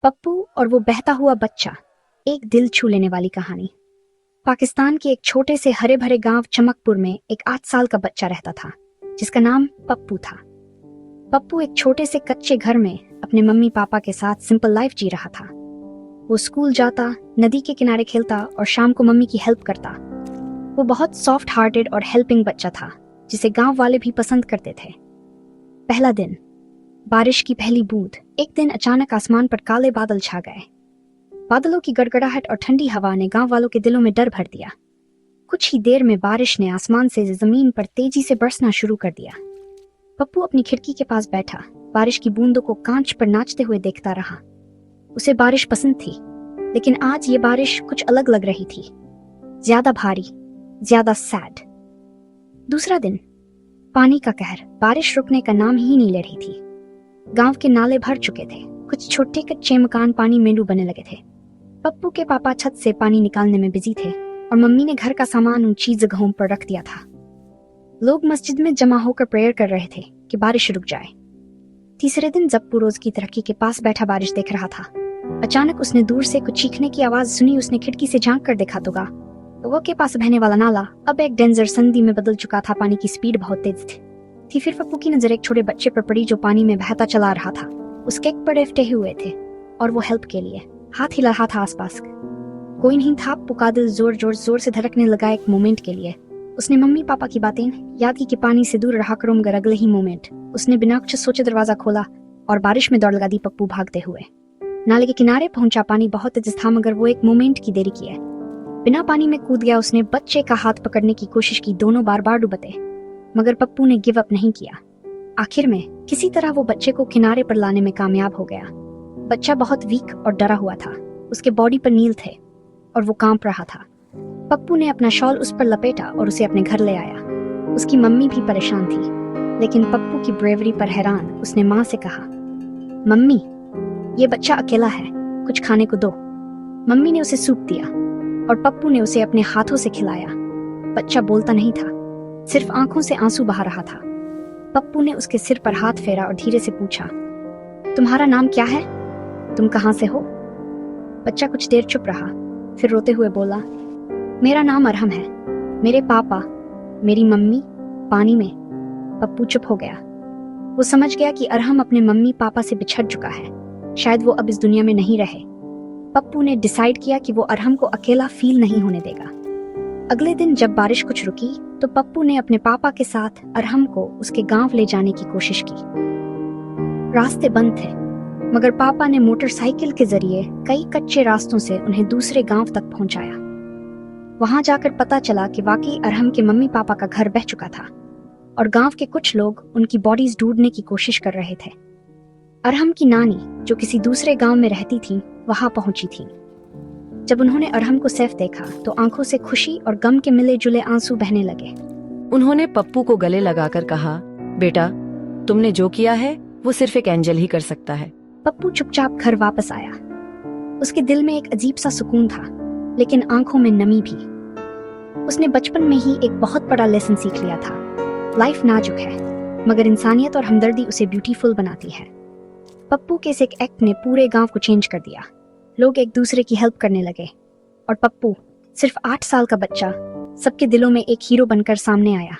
पप्पू और वो बहता हुआ बच्चा, एक दिल छू लेने वाली कहानी। पाकिस्तान के एक छोटे से हरे भरे गांव चमकपुर में एक 8 साल का बच्चा रहता था जिसका नाम पप्पू था। पप्पू एक छोटे से कच्चे घर में अपने मम्मी पापा के साथ सिंपल लाइफ जी रहा था। वो स्कूल जाता, नदी के किनारे खेलता और शाम को मम्मी की हेल्प करता। वो बहुत सॉफ्ट हार्टेड और हेल्पिंग बच्चा था जिसे गांव वाले भी पसंद करते थे। पहला दिन, बारिश की पहली बूंद। एक दिन अचानक आसमान पर काले बादल छा गए। बादलों की गड़गड़ाहट और ठंडी हवा ने गांव वालों के दिलों में डर भर दिया। कुछ ही देर में बारिश ने आसमान से जमीन पर तेजी से बरसना शुरू कर दिया। पप्पू अपनी खिड़की के पास बैठा बारिश की बूंदों को कांच पर नाचते हुए देखता रहा। उसे बारिश पसंद थी, लेकिन आज ये बारिश कुछ अलग लग रही थी। ज्यादा भारी, ज्यादा सैड। दूसरा दिन, पानी का कहर। बारिश रुकने का नाम ही नहीं ले रही थी। गांव के नाले भर चुके थे। कुछ छोटे कच्चे मकान पानी में डूबने लगे थे। पप्पू के पापा छत से पानी निकालने में बिजी थे और मम्मी ने घर का सामान ऊंची जगहों पर रख दिया था। लोग मस्जिद में जमा होकर प्रेयर कर रहे थे कि बारिश रुक जाए। तीसरे दिन जब रोज की तरक्की के पास बैठा बारिश देख रहा था, अचानक उसने दूर से कुछ चीखने की आवाज सुनी। उसने खिड़की से झांक कर देखा तो वो के पास बहने वाला नाला अब एक डेंजर संधि में बदल चुका था। पानी की स्पीड बहुत तेज थी। फिर पप्पू की नजर एक छोटे बच्चे पर पड़ी जो पानी में बहता चला रहा था। उसके एक बड़े फटे हुए थे और वो हेल्प के लिए हाथ हिला रहा था। आसपास कोई नहीं था। पप्पू का दिल जोर से धड़कने लगा। एक मोमेंट के लिए उसने मम्मी पापा की बातें याद की कि पानी से दूर रहा करो, मगर अगले ही मोमेंट उसने बिना कुछ सोचे दरवाजा खोला और बारिश में दौड़ लगा दी। पप्पू भागते हुए नाले के किनारे पहुंचा। पानी बहुत तेज था, मगर वो एक मोमेंट की देरी किए बिना पानी में कूद गया। उसने बच्चे का हाथ पकड़ने की कोशिश की। दोनों बार बार डूबते, मगर पप्पू ने गिव अप नहीं किया। आखिर में किसी तरह वो बच्चे को किनारे पर लाने में कामयाब हो गया। बच्चा बहुत वीक और डरा हुआ था। उसके बॉडी पर नील थे और वो कांप रहा था। पप्पू ने अपना शॉल उस पर लपेटा और उसे अपने घर ले आया। उसकी मम्मी भी परेशान थी, लेकिन पप्पू की ब्रेवरी पर हैरान उसने माँ से कहा, मम्मी, ये बच्चा अकेला है, कुछ खाने को दो। मम्मी ने उसे सूप दिया और पप्पू ने उसे अपने हाथों से खिलाया। बच्चा बोलता नहीं था, सिर्फ आंखों से आंसू बहा रहा था। पप्पू ने उसके सिर पर हाथ फेरा और धीरे से पूछा, तुम्हारा नाम क्या है? तुम कहाँ से हो? बच्चा कुछ देर चुप रहा, फिर रोते हुए बोला, मेरा नाम अरहम है। मेरे पापा, मेरी मम्मी पानी में। पप्पू चुप हो गया। वो समझ गया कि अरहम अपने मम्मी पापा से बिछड़ चुका है। शायद वो अब इस दुनिया में नहीं रहे। पप्पू ने डिसाइड किया कि वो अरहम को अकेला फील नहीं होने देगा। अगले दिन जब बारिश कुछ रुकी तो पप्पू ने अपने पापा के साथ अरहम को उसके गांव ले जाने की कोशिश की। रास्ते बंद थे, मगर पापा ने मोटरसाइकिल के जरिए कई कच्चे रास्तों से उन्हें दूसरे गांव तक पहुंचाया। वहां जाकर पता चला कि वाकई अरहम के मम्मी पापा का घर बह चुका था और गांव के कुछ लोग उनकी बॉडीज ढूंढने की कोशिश कर रहे थे। अरहम की नानी, जो किसी दूसरे गांव में रहती थी, वहां पहुंची थी। जब उन्होंने अरहम को सेफ देखा तो आंखों से खुशी और गम के मिले जुले आंसू बहने लगे। उन्होंने पप्पू को गले लगाकर कहा, बेटा, तुमने जो किया है वो सिर्फ एक एंजल ही कर सकता है। पप्पू चुपचाप घर वापस आया। उसके दिल में एक अजीब सा सुकून था, लेकिन आंखों में नमी भी। उसने बचपन में ही एक बहुत बड़ा लेसन सीख लिया था। लाइफ नाजुक है, मगर इंसानियत और हमदर्दी उसे ब्यूटीफुल बनाती है। पप्पू के इस एक एक्ट ने पूरे गांव को चेंज कर दिया। लोग एक दूसरे की हेल्प करने लगे और पप्पू, सिर्फ 8 साल का बच्चा, सबके दिलों में एक हीरो बनकर सामने आया।